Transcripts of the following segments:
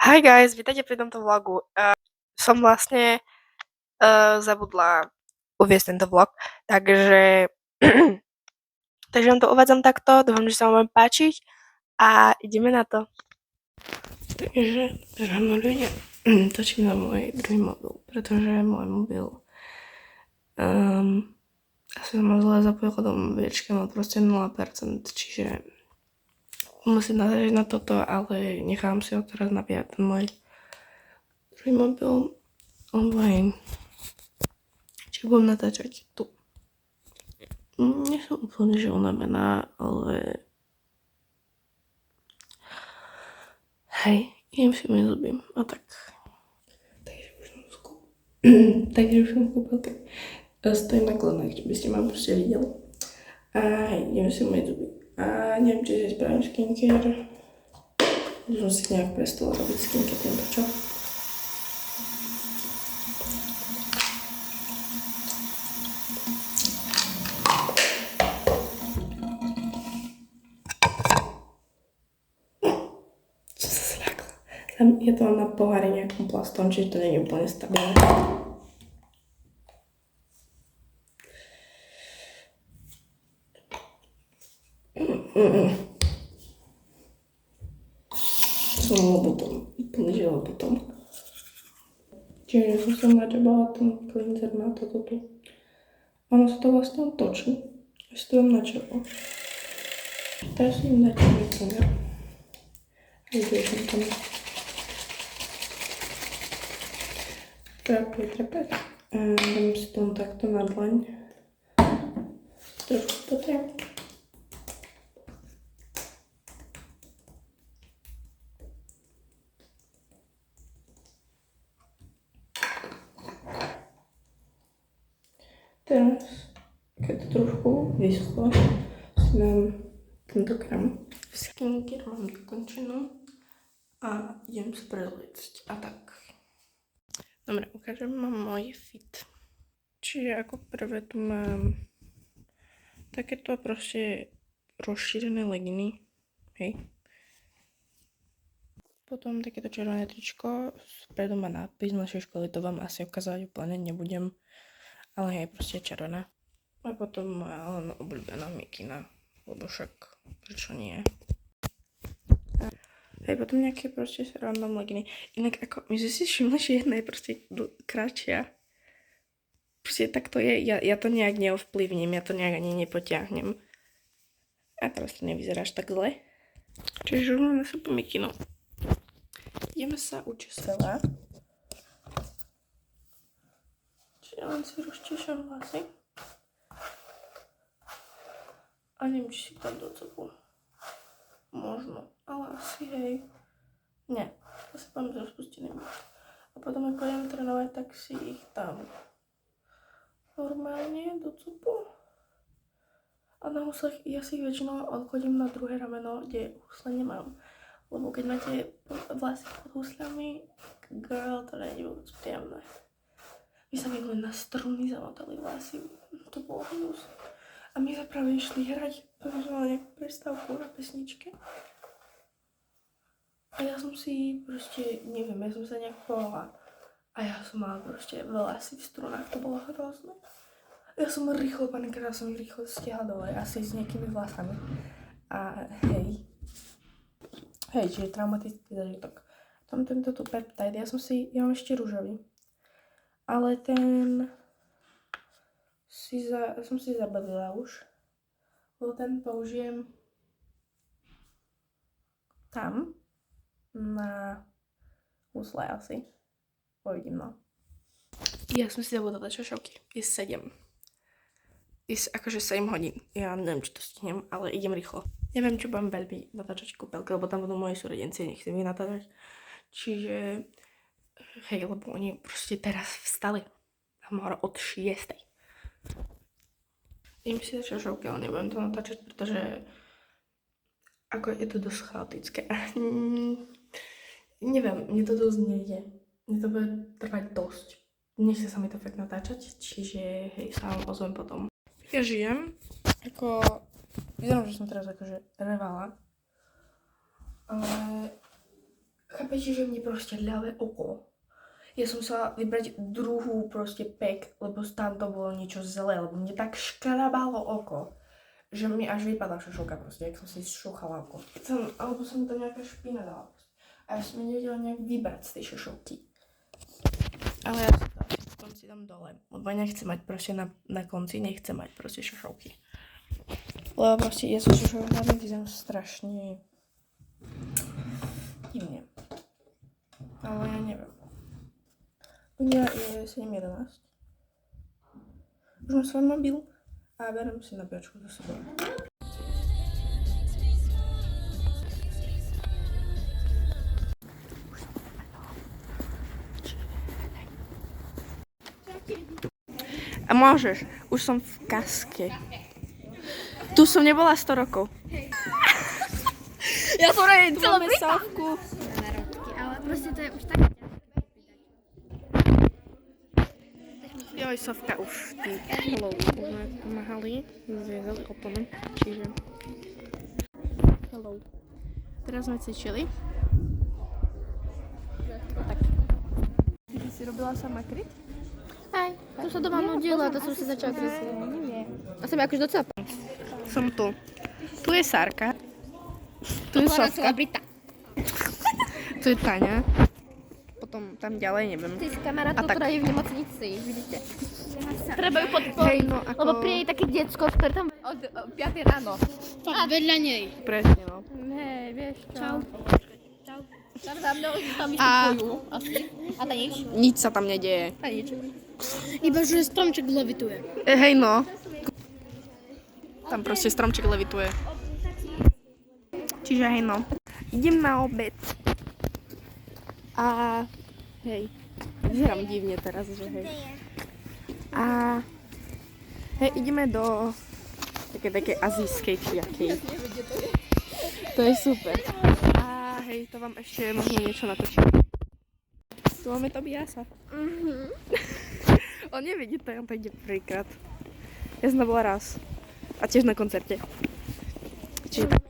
Hi guys, vítajte pri tomto vlogu. Som vlastne zabudla uviesť tento vlog, takže takže vám to uvádzam takto, dúfam, že sa vám bude páčiť a ideme na to. Takže ľudia, točím na môj druhý mobil, pretože môj mobil asi som ho zle zapojila do mobiličky, mal proste 0%, čiže musím natáčať na toto, ale nechám si ho teraz nabíjať ten môj druhý mobil online. Čiže budem natáčať tu. Nie som úplne že unavená, ale hej, idem si umyť zuby a tak. Takže už som kúpil, tak stojím na kolenách, že by ste ma proste videli. A hej, idem si umyť zuby. A neviem, či si spravím skincare. Už som si nejak prestala robiť skincare týmto, čo? Je to na pohári nejakým plastom, čiže to nie je úplne stabilné. Som lobotom, úplne že lobotom. Čiže som načabala ten cleanser na toto tu. Ono sa to vlastne otočí. Ja si to dám na červo. Teraz si im dať cleanser. A idem tam. Trepať. Dám si tomu takto na dlaň. Trošku potriem. Teraz, keď to trošku vyschlo, si dám tento krém. Skincare mám dokončenú a idem sa prezliecť a tak. Dobre, ukážem vám môj fit. Čiže ako prvé tu mám takéto proste rozšírené leginy, hej. Potom takéto červené tričko, spredu má nápis našej školy, to vám asi ukázať úplne nebudem, ale hej, proste červená. A potom moja len obľúbená mikina, lebo však prečo nie. Hej, potom nejaké proste random leginy. Inak ako, my sme si všimli, že jedna je proste kratšia. Proste tak to je, ja to nejak neovplyvním, ja to nejak ani nepotiahnem. A teraz to nevyzeráš tak zle. Čiže už máme super mikinu. Ideme sa učesovať. Čiže len si rozčešam vlasy. A neviem, či si tam do cepu. Možno, ale asi hej. Nie, to sa poviem s rozpusteným. A potom, ak budem trénovať, tak si ich tam normálne do cupu. A na huslech, ja si ich väčšinou odchodím na druhé rameno, kde husle nemám. Lebo keď máte vlasy pod husľami, girl, to nie je vôbec príjemné. My sa mi len na struny zamotali vlasy, to bolo hnus. A my sme práve išli hrať, takže sme mali nejakú prestávku na pesničke. A ja som si proste, neviem, ja som sa nejak povala. A ja som mala proste vlasy v strunách, to bolo hrozné. Ja som rýchlo panikala, som ich rýchlo stiahla dole, asi s nejakými vlasami. A hej. Hej, čiže traumatický zážitok. Tam tento tu peptide, ja mám ešte rúžový. Ale ten som si zabavila už. Lebo ten použijem tam na husle asi. Uvidím, no. Ja som si zabudla šošovky. Je 7. Akože 7 hodín. Ja neviem, či to stihnem, ale idem rýchlo. Neviem, čo budem veľmi natáčať kúpelky, lebo tam budú moji súrodenci, nechcem ich natáčať. Čiže, hej, lebo oni proste teraz vstali. Mám od 6. Idem si dať šošovky, ale nebudem to natáčať, pretože ako je to dosť chaotické. Neviem, mne to dosť nejde. Mne to bude trvať dosť. Nechce sa mi to fakt natáčať, čiže hej, sa vám ozvem potom. Ja žijem, ako, vyzerám, že som teraz akože revala, ale Chápete, že mne proste ľavé oko. Ja som musela vybrať druhú proste pek, lebo tam to bolo niečo zlé, lebo mne tak škrabalo oko, že mi až vypadla šošovka proste, jak som si šúchala oko. Alebo som tam nejaká špina dala proste. A ja som mi nevedela nejak vybrať z tej šošovky. Ale ja si to asi v konci dám dole, lebo nechcem mať proste na konci, nechcem mať proste šošovky. Lebo proste ja som šošovka vyzerám strašne divne. Ale ja neviem. Hodina je 7:11. Už mám svoj mobil a berem si nabíjačku za sebou. A môžeš, už som v kaske. Tu som nebola 100 rokov. Ja som rejím celú Sávku. Ale proste to je už tak. Joj, Sovka už ty. Hello, už sme pomáhali, zviezali oponu, čiže... Hello. Teraz sme cvičili. Tak. Ty si robila sama kryt? Aj, tu sa doma nudila, to som si začala krysiť. A som akože docela... Som tu. Tu je Sárka. Tu je Sovka. Tu je Táňa. Potom tam ďalej, neviem. Ty s kamarátkou, ktorá je v nemocnici, vidíte. Treba ju podporiť, Hej, no ako... lebo pri jej také decko, ktoré tam od 5 ráno. A vedľa nej. Presne, no. Hej, vieš čo. Čau. Čau. Tam za mnou tam vystupujú asi. A ta nič? Nič sa tam nedieje. A nič. Iba, že stromček levituje. Hej, no. Tam proste stromček levituje. Čiže hej, no. Idem na obed. A hej, vyzerám divne teraz, že hej. A hej, ideme do také azijskej čiaky. To je super. A hej, to vám ešte možno niečo natočím. Tu máme Tobiasa. On nevidí to, on to ide prvýkrát. Ja som bola raz. A tiež na koncerte. Čiže tak.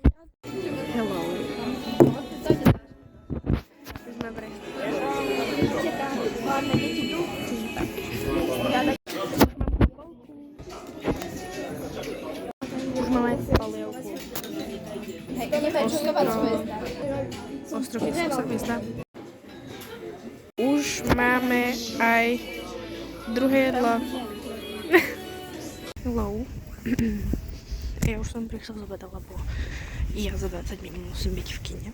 Hello. Už máme palievku. Ostrov Jezusa hviezda. Už máme aj druhé jedlo. Hello. Ja už som prišla z obeda, lebo ja za 20 minút musím byť v kine.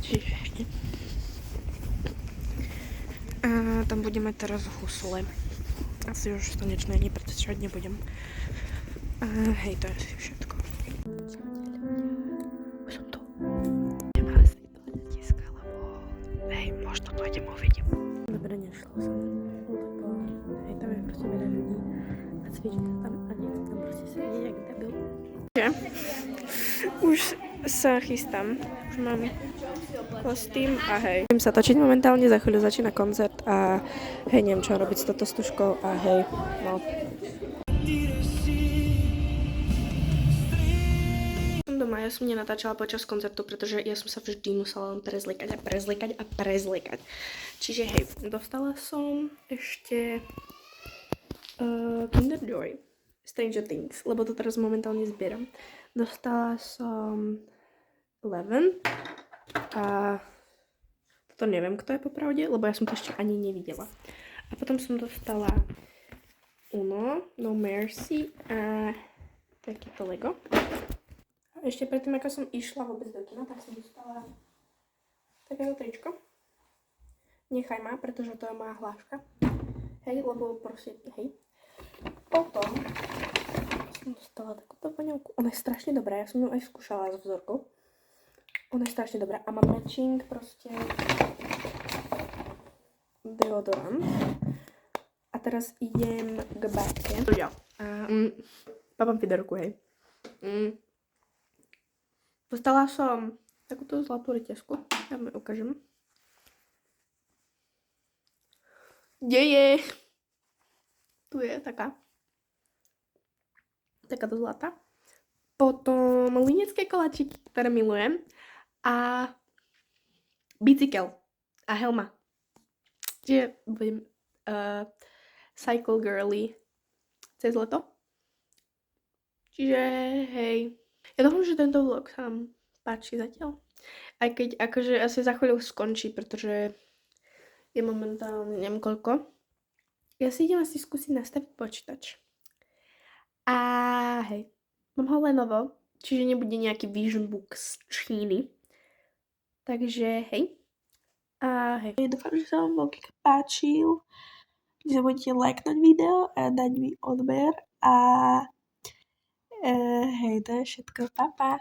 Čiže a tam budeme teraz v husle. Asi už slnečné dni pretože nebudem. A hej, to je asi všetko. Už som tu. Nemá asi to letiska, lebo hej, možno dojdem, uvidím. Dobre, nešlo som, lebo hej, tam je proste veľa ľudí a cvičí sa tam a niekto tam proste sedí jak debil. Už sa chystám, už mám kostým a hej. Idem sa točiť momentálne, za chvíľu začína koncert a hej, neviem čo robiť s touto stužkou a hej, no. Doma, ja som nenatáčala počas koncertu, pretože ja som sa vždy musela len prezliekať. Čiže hej, dostala som ešte Kinder Joy, Stranger Things, lebo to teraz momentálne zbieram. Dostala som 11 a toto neviem, kto je popravde, lebo ja som to ešte ani nevidela. A potom som dostala Uno, No Mercy a takýto Lego. A ešte predtým, ako som išla vôbec do kina, tak som dostala takéto tričko. Nechaj ma, pretože to je moja hláška. Hej, lebo proste, hej. Potom som dostala takúto voňavku. Ona je strašne dobrá, ja som ju aj skúšala s vzorkou. Ona je strašne dobrá a má matching proste deodorant. A teraz idem k bábke. Ja. Papám fiderku, hej. Dostala som takúto zlatú reťazku. Ja vám ju ukážem. Kde je? Tu je taká. Takáto zlatá. Potom linecké koláčiky, ktoré milujem. A bicykel. A helma. Čiže budem cycle girly cez leto. Čiže hej. Ja dúfam, že tento vlog sa vám páči zatiaľ. Aj keď akože asi za chvíľu skončí, pretože je momentálne neviem koľko. Ja si idem asi skúsiť nastaviť počítač. A hej, mám ho Lenovo, čiže nebude nejaký Vision Book z Číny. Takže hej. A hej, dúfam, že sa vám vlog páčil. Nezabudnite lajknúť video a dať mi odber. A hej, to je všetko. Pa, pa.